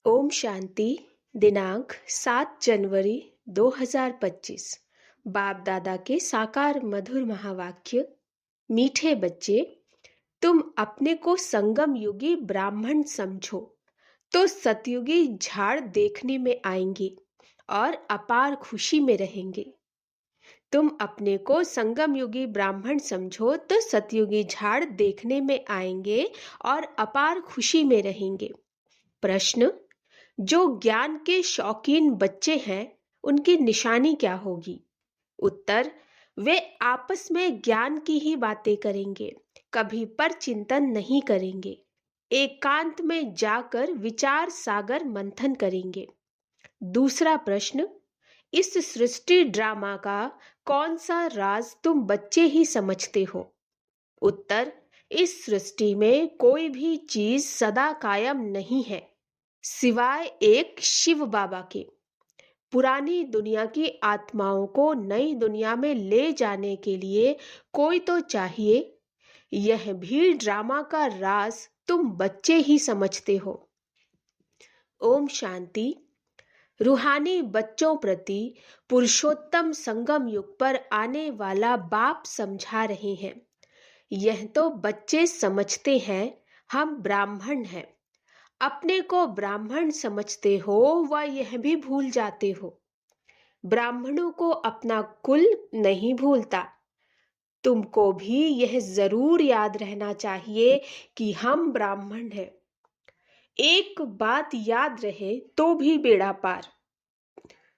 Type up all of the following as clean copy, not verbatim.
ओम शांति। दिनांक 7 जनवरी 2025। बाप दादा के साकार मधुर महावाक्य। मीठे बच्चे, तुम अपने को संगम युगी ब्राह्मण समझो तो सतयुगी झाड़ देखने में आएंगे और अपार खुशी में रहेंगे। तुम अपने को संगम युगी ब्राह्मण समझो तो सतयुगी झाड़ देखने में आएंगे और अपार खुशी में रहेंगे। प्रश्न: जो ज्ञान के शौकीन बच्चे हैं उनकी निशानी क्या होगी? उत्तर: वे आपस में ज्ञान की ही बातें करेंगे, कभी पर चिंतन नहीं करेंगे। एकांत में जाकर विचार सागर मंथन करेंगे। दूसरा प्रश्न: इस सृष्टि ड्रामा का कौन सा राज तुम बच्चे ही समझते हो? उत्तर: इस सृष्टि में कोई भी चीज सदा कायम नहीं है सिवाय एक शिव बाबा के। पुरानी दुनिया की आत्माओं को नई दुनिया में ले जाने के लिए कोई तो चाहिए। यह भी ड्रामा का राज तुम बच्चे ही समझते हो। ओम शांति। रूहानी बच्चों प्रति पुरुषोत्तम संगम युग पर आने वाला बाप समझा रहे हैं। यह तो बच्चे समझते हैं हम ब्राह्मण हैं। अपने को ब्राह्मण समझते हो व यह भी भूल जाते हो। ब्राह्मणों को अपना कुल नहीं भूलता। तुमको भी यह जरूर याद रहना चाहिए कि हम ब्राह्मण हैं। एक बात याद रहे तो भी बेड़ा पार।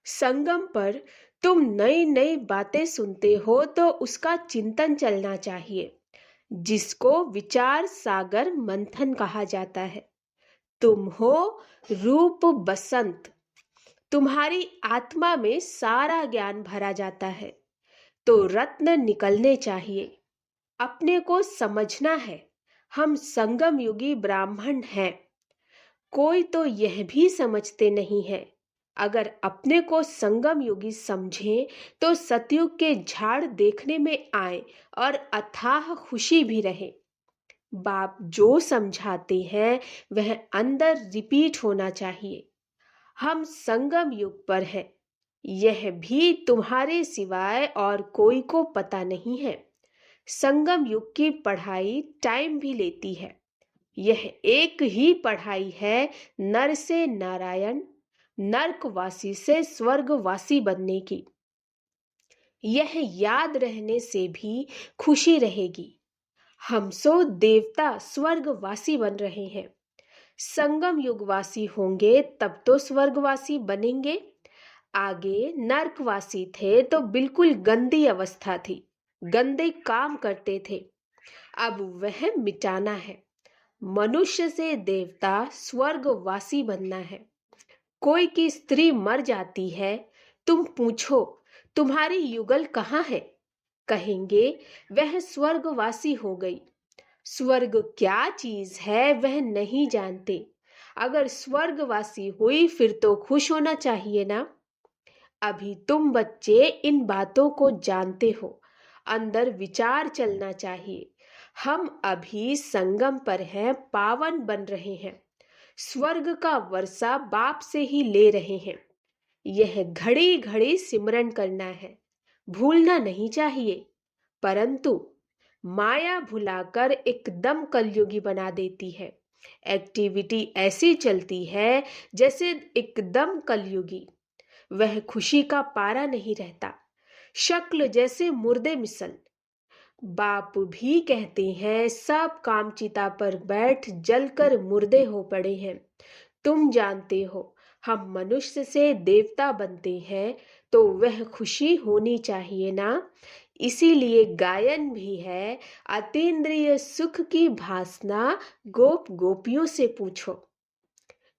संगम पर तुम नई नई बातें सुनते हो तो उसका चिंतन चलना चाहिए, जिसको विचार सागर मंथन कहा जाता है। तुम हो रूप बसंत। तुम्हारी आत्मा में सारा ज्ञान भरा जाता है तो रत्न निकलने चाहिए। अपने को समझना है हम संगम युगी ब्राह्मण हैं। कोई तो यह भी समझते नहीं है। अगर अपने को संगम युगी समझें तो सतयुग के झाड़ देखने में आए और अथाह खुशी भी रहे। बाप जो समझाते हैं वह अंदर रिपीट होना चाहिए। हम संगम युग पर हैं, यह भी तुम्हारे सिवाय और कोई को पता नहीं है। संगम युग की पढ़ाई टाइम भी लेती है। यह एक ही पढ़ाई है नर से नारायण, नरकवासी से स्वर्गवासी बनने की। यह याद रहने से भी खुशी रहेगी। हम सो देवता स्वर्गवासी बन रहे हैं। संगम युगवासी होंगे तब तो स्वर्गवासी बनेंगे। आगे नरकवासी थे तो बिल्कुल गंदी अवस्था थी, गंदे काम करते थे। अब वह मिटाना है। मनुष्य से देवता स्वर्गवासी बनना है। कोई की स्त्री मर जाती है, तुम पूछो तुम्हारी युगल कहाँ है? कहेंगे वह स्वर्गवासी हो गई। स्वर्ग क्या चीज है वह नहीं जानते। अगर स्वर्गवासी हुई फिर तो खुश होना चाहिए ना। अभी तुम बच्चे इन बातों को जानते हो। अंदर विचार चलना चाहिए। हम अभी संगम पर हैं, पावन बन रहे हैं। स्वर्ग का वर्षा बाप से ही ले रहे हैं। यह घड़ी घड़ी सिमरन करना है, भूलना नहीं चाहिए। परंतु माया भुलाकर एकदम कलयुगी बना देती है। एक्टिविटी ऐसी चलती है जैसे एकदम कलयुगी। वह खुशी का पारा नहीं रहता। शक्ल जैसे मुर्दे मिसल। बाप भी कहते हैं सब काम चिता पर बैठ जलकर मुर्दे हो पड़े हैं। तुम जानते हो हम मनुष्य से देवता बनते हैं तो वह खुशी होनी चाहिए ना। इसीलिए गायन भी है, अतीन्द्रिय सुख की भासना गोप गोपियों से पूछो।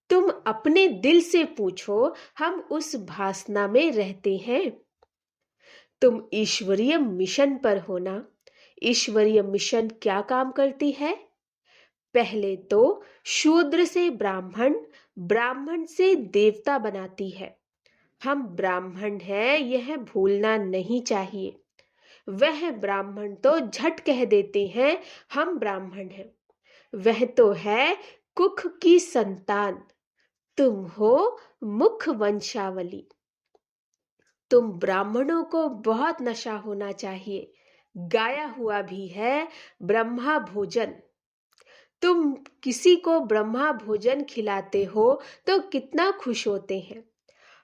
तुम अपने दिल से पूछो, हम उस भासना में रहते हैं। तुम ईश्वरीय मिशन पर हो ना। ईश्वरीय मिशन क्या काम करती है? पहले तो शूद्र से ब्राह्मण, ब्राह्मण से देवता बनाती है। हम ब्राह्मण हैं यह भूलना नहीं चाहिए। वह ब्राह्मण तो झट कह देते हैं हम ब्राह्मण हैं। वह तो है कुख की संतान। तुम हो मुख वंशावली। तुम ब्राह्मणों को बहुत नशा होना चाहिए, गाया हुआ भी है ब्रह्मा भोजन। तुम किसी को ब्रह्मा भोजन खिलाते हो तो कितना खुश होते हैं।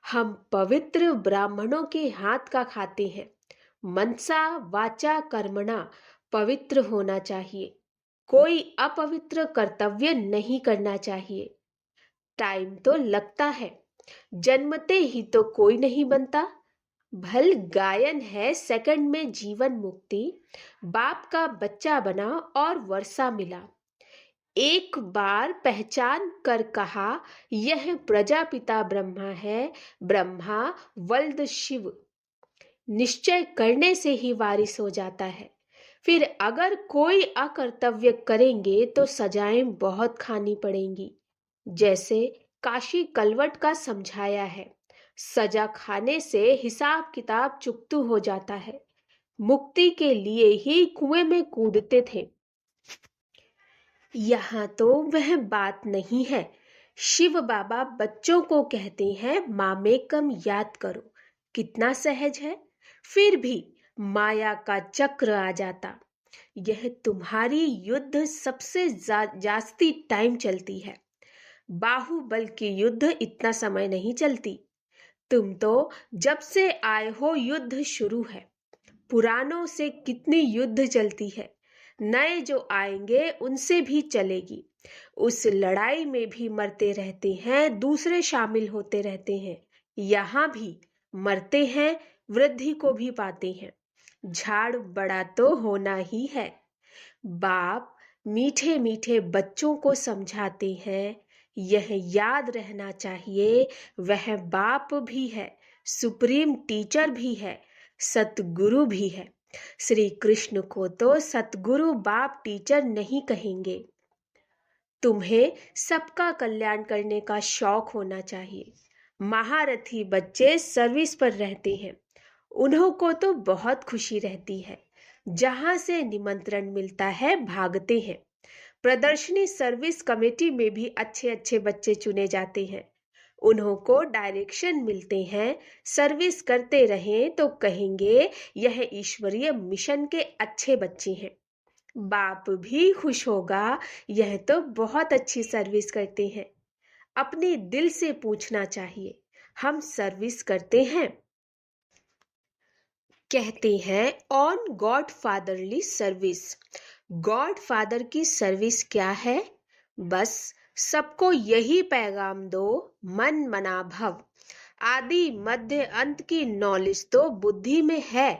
हम पवित्र ब्राह्मणों के हाथ का खाते हैं। मनसा वाचा कर्मणा पवित्र होना चाहिए। कोई अपवित्र कर्तव्य नहीं करना चाहिए। टाइम तो लगता है, जन्मते ही तो कोई नहीं बनता। भल गायन है सेकंड में जीवन मुक्ति। बाप का बच्चा बना और वर्षा मिला। एक बार पहचान कर कहा यह प्रजापिता ब्रह्मा है, ब्रह्मा वल्द शिव। निश्चय करने से ही वारिस हो जाता है। फिर अगर कोई अकर्तव्य करेंगे तो सजाएं बहुत खानी पड़ेंगी। जैसे काशी कलवट का समझाया है, सजा खाने से हिसाब किताब चुकतू हो जाता है। मुक्ति के लिए ही कुएं में कूदते थे। यहाँ तो वह बात नहीं है। शिव बाबा बच्चों को कहते हैं मामेकम याद करो। कितना सहज है। फिर भी माया का चक्र आ जाता। यह तुम्हारी युद्ध सबसे जास्ती टाइम चलती है। बाहुबल की युद्ध इतना समय नहीं चलती। तुम तो जब से आए हो युद्ध शुरू है। पुरानों से कितनी युद्ध चलती है। नए जो आएंगे उनसे भी चलेगी। उस लड़ाई में भी मरते रहते हैं, दूसरे शामिल होते रहते हैं। यहाँ भी मरते हैं, वृद्धि को भी पाते हैं। झाड़ बड़ा तो होना ही है। बाप मीठे मीठे बच्चों को समझाते हैं, यह याद रहना चाहिए वह बाप भी है, सुप्रीम टीचर भी है, सतगुरु भी है। श्री कृष्ण को तो सतगुरु बाप टीचर नहीं कहेंगे। तुम्हें सबका कल्याण करने का शौक होना चाहिए। महारथी बच्चे सर्विस पर रहते हैं, उन्हों को तो बहुत खुशी रहती है। जहां से निमंत्रण मिलता है भागते हैं। प्रदर्शनी सर्विस कमेटी में भी अच्छे अच्छे बच्चे चुने जाते हैं। उन्हों को डायरेक्शन मिलते हैं, सर्विस करते रहें तो कहेंगे यह ईश्वरीय मिशन के अच्छे बच्चे हैं। बाप भी खुश होगा, यह तो बहुत अच्छी सर्विस करते हैं। अपने दिल से पूछना चाहिए, हम सर्विस करते हैं? कहते हैं on God fatherly service. God father की सर्विस क्या है? बस सबको यही पैगाम दो, मन मना भव। आदि मध्य अंत की नॉलेज तो बुद्धि में है।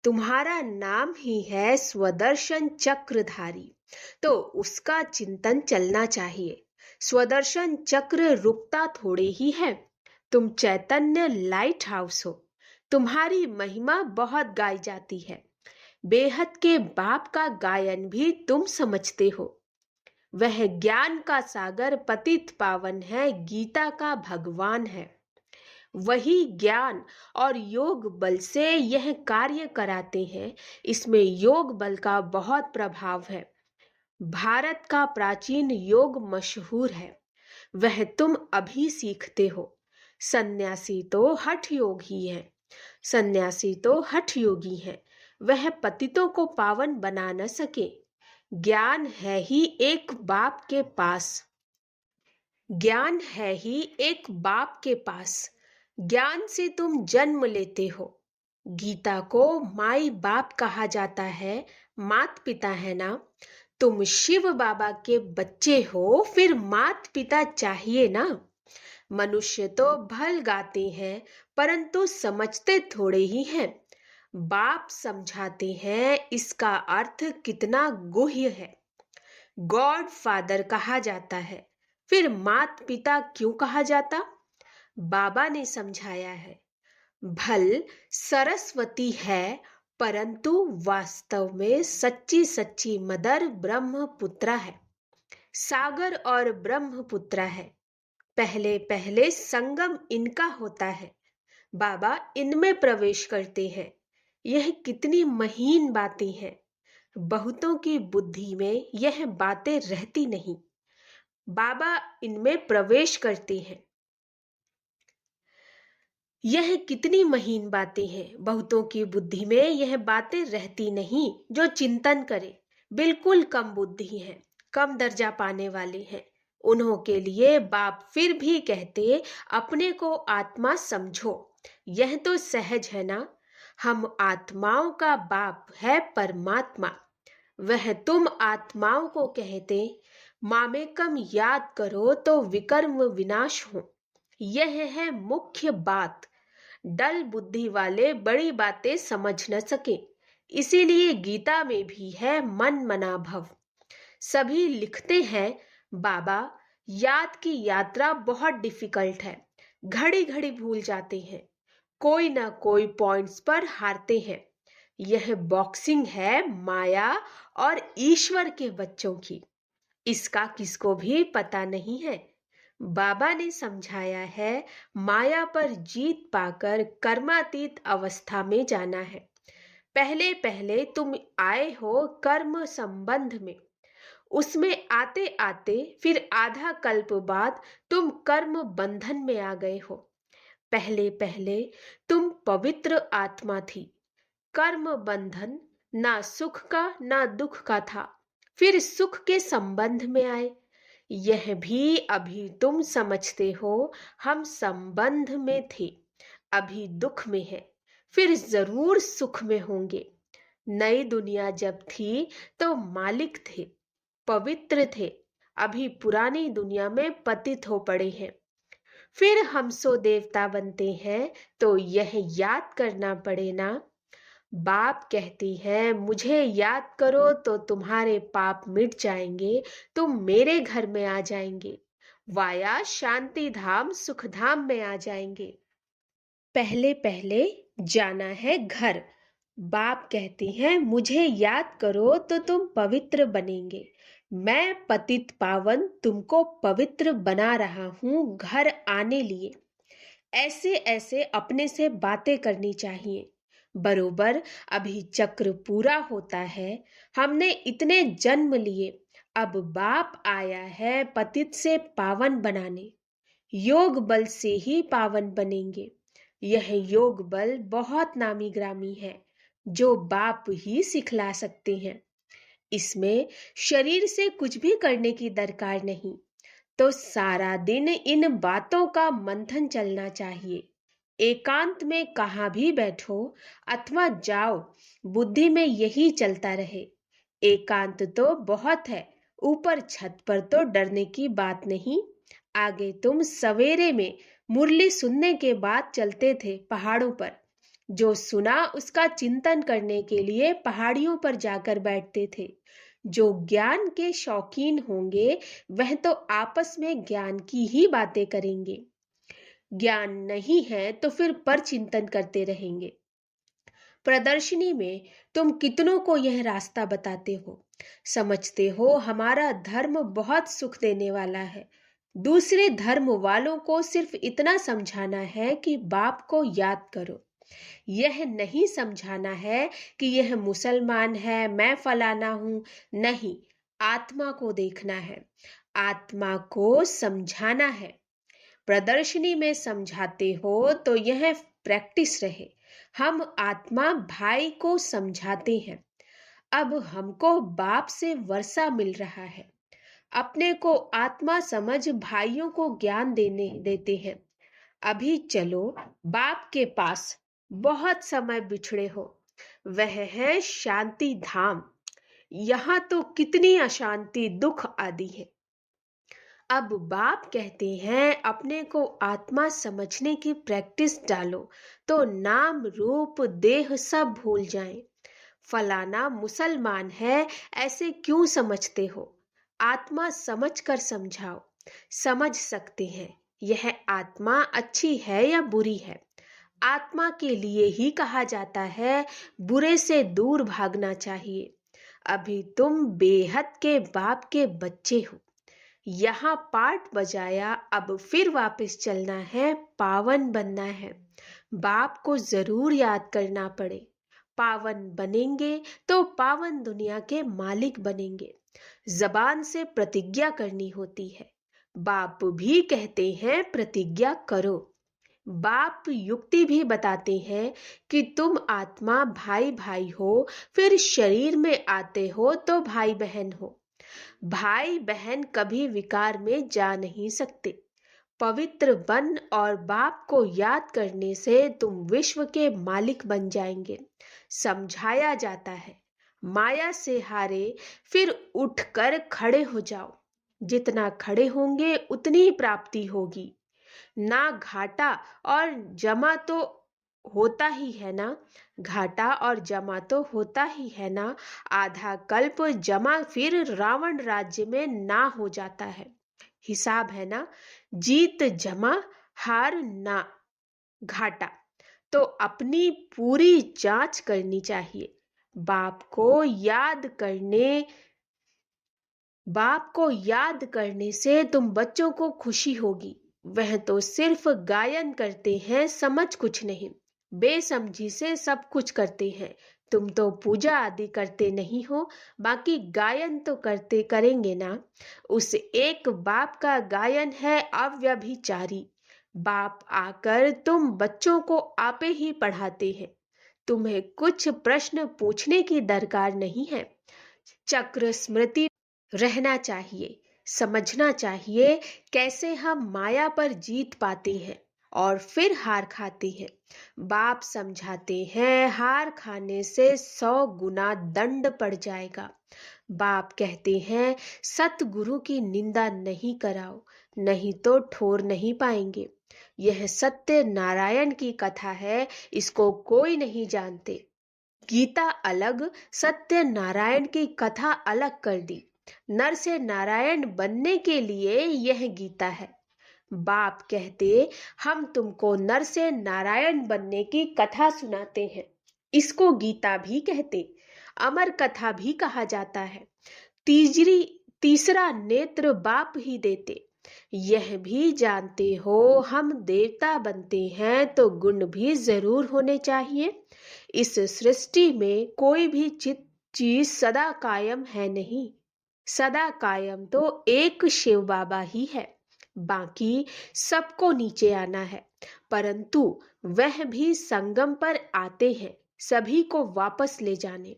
तुम्हारा नाम ही है स्वदर्शन चक्रधारी, तो उसका चिंतन चलना चाहिए। स्वदर्शन चक्र रुकता थोड़े ही है। तुम चैतन्य लाइट हाउस हो। तुम्हारी महिमा बहुत गाई जाती है। बेहद के बाप का गायन भी तुम समझते हो। वह ज्ञान का सागर पतित पावन है, गीता का भगवान है। वही ज्ञान और योग बल से यह कार्य कराते हैं। इसमें योग बल का बहुत प्रभाव है। भारत का प्राचीन योग मशहूर है, वह तुम अभी सीखते हो। सन्यासी तो हठ योगी है। सन्यासी तो हठ योगी है, वह पतितों को पावन बना न सके। ज्ञान है ही एक बाप के पास। ज्ञान है ही एक बाप के पास। ज्ञान से तुम जन्म लेते हो। गीता को माई बाप कहा जाता है, मात पिता है ना। तुम शिव बाबा के बच्चे हो, फिर मात पिता चाहिए ना। मनुष्य तो भल गाते हैं, परंतु समझते थोड़े ही हैं। बाप समझाते हैं, इसका अर्थ कितना गुह्य है। गॉड फादर कहा जाता है, फिर मात पिता क्यों कहा जाता? बाबा ने समझाया है। भल सरस्वती है, परंतु वास्तव में सच्ची सच्ची मदर ब्रह्मपुत्रा है। सागर और ब्रह्मपुत्रा है। पहले पहले संगम इनका होता है। बाबा इनमें प्रवेश करते हैं। यह कितनी महीन बातें हैं। बहुतों की बुद्धि में यह बातें रहती नहीं। बाबा इनमें प्रवेश करते हैं। यह कितनी महीन बातें हैं। बहुतों की बुद्धि में यह बातें रहती नहीं जो चिंतन करे। बिल्कुल कम बुद्धि हैं, कम दर्जा पाने वाले हैं। उन्हों के लिए बाप फिर भी कहते अपने को आत्मा समझो। यह तो सहज है ना। हम आत्माओं का बाप है परमात्मा। वह तुम आत्माओं को कहते मामेकम याद करो तो विकर्म विनाश हो। यह है मुख्य बात। डल बुद्धि वाले बड़ी बातें समझ न सके। इसीलिए गीता में भी है मन मना भव। सभी लिखते हैं बाबा याद की यात्रा बहुत डिफिकल्ट है। घड़ी घड़ी भूल जाते हैं। कोई ना कोई पॉइंट्स पर हारते हैं। यह बॉक्सिंग है माया और ईश्वर के बच्चों की। इसका किसको भी पता नहीं है। बाबा ने समझाया है माया पर जीत पाकर कर्मातीत अवस्था में जाना है। पहले पहले तुम आए हो कर्म संबंध में। उसमें आते आते फिर आधा कल्प बाद तुम कर्म बंधन में आ गए हो। पहले पहले तुम पवित्र आत्मा थी। कर्म बंधन ना सुख का ना दुख का था। फिर सुख के संबंध में आए। यह भी अभी तुम समझते हो। हम संबंध में थे, अभी दुख में है, फिर जरूर सुख में होंगे। नई दुनिया जब थी तो मालिक थे, पवित्र थे। अभी पुरानी दुनिया में पतित हो पड़े हैं। फिर हम सो देवता बनते हैं तो यह याद करना पड़े ना। बाप कहती है मुझे याद करो तो तुम्हारे पाप मिट जाएंगे। तुम मेरे घर में आ जाएंगे। वाया शांति धाम सुख धाम में आ जाएंगे। पहले पहले जाना है घर। बाप कहती हैं मुझे याद करो तो तुम पवित्र बनेंगे। मैं पतित पावन तुमको पवित्र बना रहा हूँ घर आने लिए। ऐसे ऐसे अपने से बातें करनी चाहिए। बरोबर अभी चक्र पूरा होता है। हमने इतने जन्म लिए। अब बाप आया है पतित से पावन बनाने। योग बल से ही पावन बनेंगे। यह योग बल बहुत नामी ग्रामी है जो बाप ही सिखला सकते हैं। इसमें शरीर से कुछ भी करने की दरकार नहीं। तो सारा दिन इन बातों का मंथन चलना चाहिए। एकांत में कहाँ भी बैठो अथवा जाओ, बुद्धि में यही चलता रहे। एकांत तो बहुत है, ऊपर छत पर तो डरने की बात नहीं। आगे तुम सवेरे में मुरली सुनने के बाद चलते थे पहाड़ों पर। जो सुना उसका चिंतन करने के लिए पहाड़ियों पर जाकर बैठते थे। जो ज्ञान के शौकीन होंगे वह तो आपस में ज्ञान की ही बातें करेंगे। ज्ञान नहीं है तो फिर पर चिंतन करते रहेंगे। प्रदर्शनी में तुम कितनों को यह रास्ता बताते हो। समझते हो हमारा धर्म बहुत सुख देने वाला है। दूसरे धर्म वालों को सिर्फ इतना समझाना है कि बाप को याद करो। यह नहीं समझाना है कि यह मुसलमान है मैं फलाना हूं। नहीं, आत्मा को देखना है, आत्मा को समझाना है। प्रदर्शनी में समझाते हो तो यह प्रैक्टिस रहे। हम आत्मा भाई को समझाते हैं। अब हमको बाप से वर्षा मिल रहा है। अपने को आत्मा समझ भाइयों को ज्ञान देने देते हैं। अभी चलो बाप के पास। बहुत समय बिछड़े हो। वह है शांति धाम। यहाँ तो कितनी अशांति दुख आदि है। अब बाप कहते हैं अपने को आत्मा समझने की प्रैक्टिस डालो तो नाम रूप देह सब भूल जाएं। फलाना मुसलमान है ऐसे क्यों समझते हो। आत्मा समझकर समझाओ। समझ सकते हैं यह आत्मा अच्छी है या बुरी है। आत्मा के लिए ही कहा जाता है बुरे से दूर भागना चाहिए। अभी तुम बेहद के बाप के बच्चे हो। यहाँ पाठ बजाया, अब फिर वापस चलना है, पावन बनना है। बाप को जरूर याद करना पड़े। पावन बनेंगे तो पावन दुनिया के मालिक बनेंगे। जबान से प्रतिज्ञा करनी होती है। बाप भी कहते हैं प्रतिज्ञा करो। बाप युक्ति भी बताते हैं कि तुम आत्मा भाई भाई हो, फिर शरीर में आते हो तो भाई बहन हो। भाई बहन कभी विकार में जा नहीं सकते। पवित्र बन और बाप को याद करने से तुम विश्व के मालिक बन जाएंगे। समझाया जाता है, माया से हारे फिर उठकर खड़े हो जाओ। जितना खड़े होंगे उतनी प्राप्ति होगी। ना घाटा और जमा तो होता ही है ना। घाटा और जमा तो होता ही है ना। आधा कल्प जमा फिर रावण राज्य में ना हो जाता है। हिसाब है ना, जीत जमा, हार ना घाटा। तो अपनी पूरी जांच करनी चाहिए। बाप को याद करने बाप को याद करने से तुम बच्चों को खुशी होगी। वह तो सिर्फ गायन करते हैं, समझ कुछ नहीं। बेसमझी से सब कुछ करते हैं। तुम तो पूजा आदि करते नहीं हो, बाकी गायन तो करते करेंगे ना। उस एक बाप का गायन है अव्यभिचारी। बाप आकर तुम बच्चों को आपे ही पढ़ाते हैं। तुम्हें कुछ प्रश्न पूछने की दरकार नहीं है। चक्र स्मृति रहना चाहिए। समझना चाहिए कैसे हम माया पर जीत पाते हैं और फिर हार खाते हैं। बाप समझाते हैं हार खाने से 100 गुना दंड पड़ जाएगा। बाप कहते हैं सतगुरु की निंदा नहीं कराओ, नहीं तो ठोर नहीं पाएंगे। यह सत्य नारायण की कथा है, इसको कोई नहीं जानते। गीता अलग, सत्य नारायण की कथा अलग कर दी। नर से नारायण बनने के लिए यह गीता है। बाप कहते हम तुमको नर से नारायण बनने की कथा सुनाते हैं। इसको गीता भी कहते, अमर कथा भी कहा जाता है। तीसरी तीसरा नेत्र बाप ही देते। यह भी जानते हो हम देवता बनते हैं तो गुण भी जरूर होने चाहिए। इस सृष्टि में कोई भी चीज सदा कायम है नहीं। सदा कायम तो एक शिव बाबा ही है। बाकी सबको नीचे आना है, परंतु वह भी संगम पर आते हैं सभी को वापस ले जाने।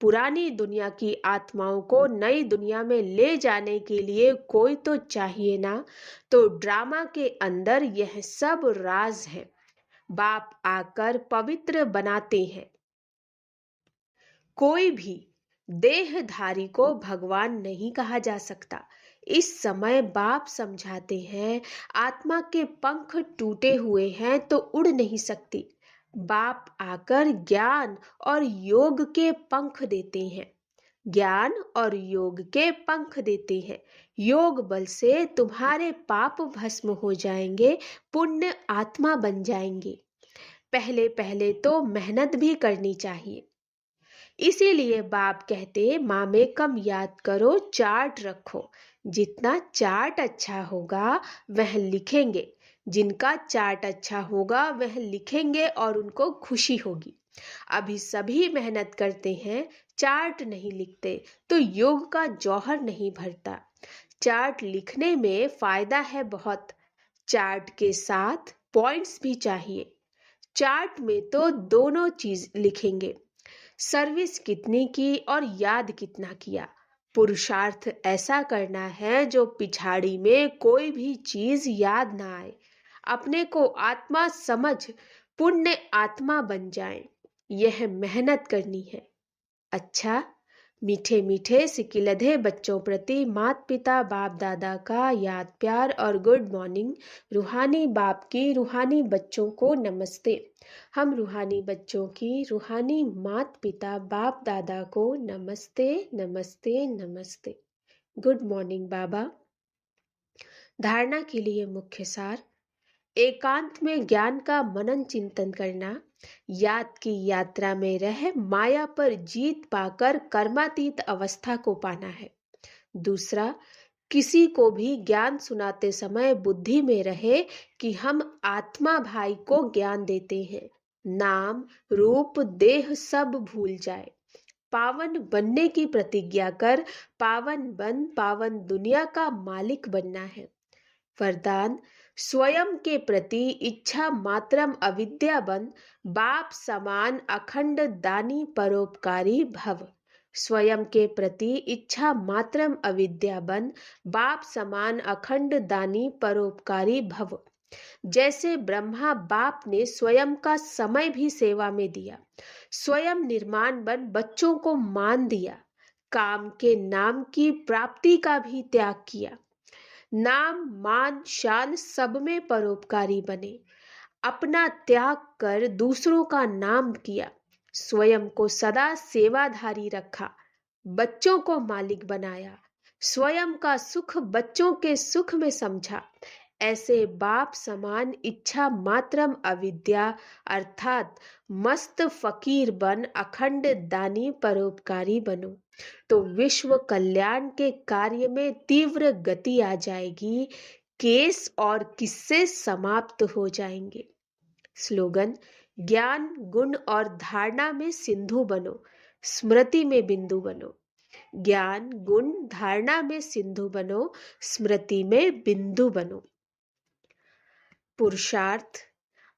पुरानी दुनिया की आत्माओं को नई दुनिया में ले जाने के लिए कोई तो चाहिए ना। तो ड्रामा के अंदर यह सब राज है। बाप आकर पवित्र बनाते हैं। कोई भी देहधारी को भगवान नहीं कहा जा सकता। इस समय बाप समझाते हैं आत्मा के पंख टूटे हुए हैं तो उड़ नहीं सकती। बाप आकर ज्ञान और योग के पंख देते हैं। ज्ञान और योग के पंख देते हैं। योग बल से तुम्हारे पाप भस्म हो जाएंगे, पुण्य आत्मा बन जाएंगे। पहले पहले तो मेहनत भी करनी चाहिए। इसीलिए बाप कहते माँ में कम याद करो, चार्ट रखो। जितना चार्ट अच्छा होगा वह लिखेंगे। जिनका चार्ट अच्छा होगा वह लिखेंगे और उनको खुशी होगी। अभी सभी मेहनत करते हैं, चार्ट नहीं लिखते तो योग का जौहर नहीं भरता। चार्ट लिखने में फायदा है बहुत। चार्ट के साथ पॉइंट्स भी चाहिए। चार्ट में तो दोनों चीज लिखेंगे, सर्विस कितनी की और याद कितना किया। पुरुषार्थ ऐसा करना है जो पिछाड़ी में कोई भी चीज याद ना आए। अपने को आत्मा समझ पुण्य आत्मा बन जाए, यह मेहनत करनी है। अच्छा, मीठे मीठे सिकिलधे बच्चों प्रति माता पिता बाप दादा का याद प्यार और गुड मॉर्निंग। रूहानी बाप की रूहानी बच्चों को नमस्ते। हम रूहानी बच्चों की रूहानी माता पिता बाप दादा को नमस्ते नमस्ते नमस्ते। गुड मॉर्निंग बाबा। धारणा के लिए मुख्य सार। एकांत में ज्ञान का मनन चिंतन करना, याद की यात्रा में रह माया पर जीत पाकर कर्मातीत अवस्था को पाना है। दूसरा, किसी को भी ज्ञान सुनाते समय बुद्धि में रहे कि हम आत्मा भाई को ज्ञान देते हैं। नाम रूप देह सब भूल जाए। पावन बनने की प्रतिज्ञा कर पावन बन पावन दुनिया का मालिक बनना है। वरदान, स्वयं के प्रति इच्छा मात्रम अविद्या बन, बाप समान अखंड दानी परोपकारी भव। स्वयं के प्रति इच्छा मात्रम अविद्या बन, बाप समान अखंड दानी परोपकारी भव। जैसे ब्रह्मा बाप ने स्वयं का समय भी सेवा में दिया, स्वयं निर्माण बन बच्चों को मान दिया, काम के नाम की प्राप्ति का भी त्याग किया, नाम मान शान सब में परोपकारी बने, अपना त्याग कर दूसरों का नाम किया, स्वयं को सदा सेवाधारी रखा, बच्चों को मालिक बनाया, स्वयं का सुख बच्चों के सुख में समझा। ऐसे बाप समान इच्छा मात्रम अविद्या अर्थात मस्त फकीर बन अखंड दानी परोपकारी बनो, तो विश्व कल्याण के कार्य में तीव्र गति आ जाएगी, केस और किस्से समाप्त हो जाएंगे। स्लोगन: ज्ञान गुण और धारणा में सिंधु बनो, स्मृति में बिंदु बनो। ज्ञान गुण धारणा में सिंधु बनो, स्मृति में बिंदु बनो। पुरुषार्थ: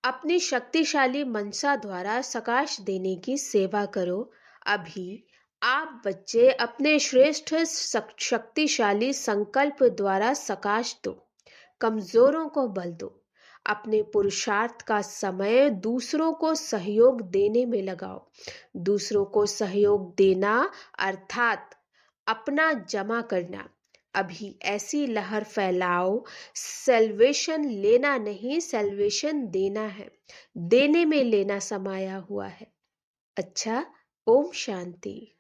अपनी शक्तिशाली मनसा द्वारा सकाश देने की सेवा करो। अभी आप बच्चे अपने श्रेष्ठ शक्तिशाली संकल्प द्वारा सकाश दो, कमजोरों को बल दो, अपने पुरुषार्थ का समय दूसरों को सहयोग देने में लगाओ। दूसरों को सहयोग देना अर्थात अपना जमा करना। अभी ऐसी लहर फैलाओ, सेल्वेशन लेना नहीं, सेल्वेशन देना है, देने में लेना समाया हुआ है। अच्छा, ओम शांति।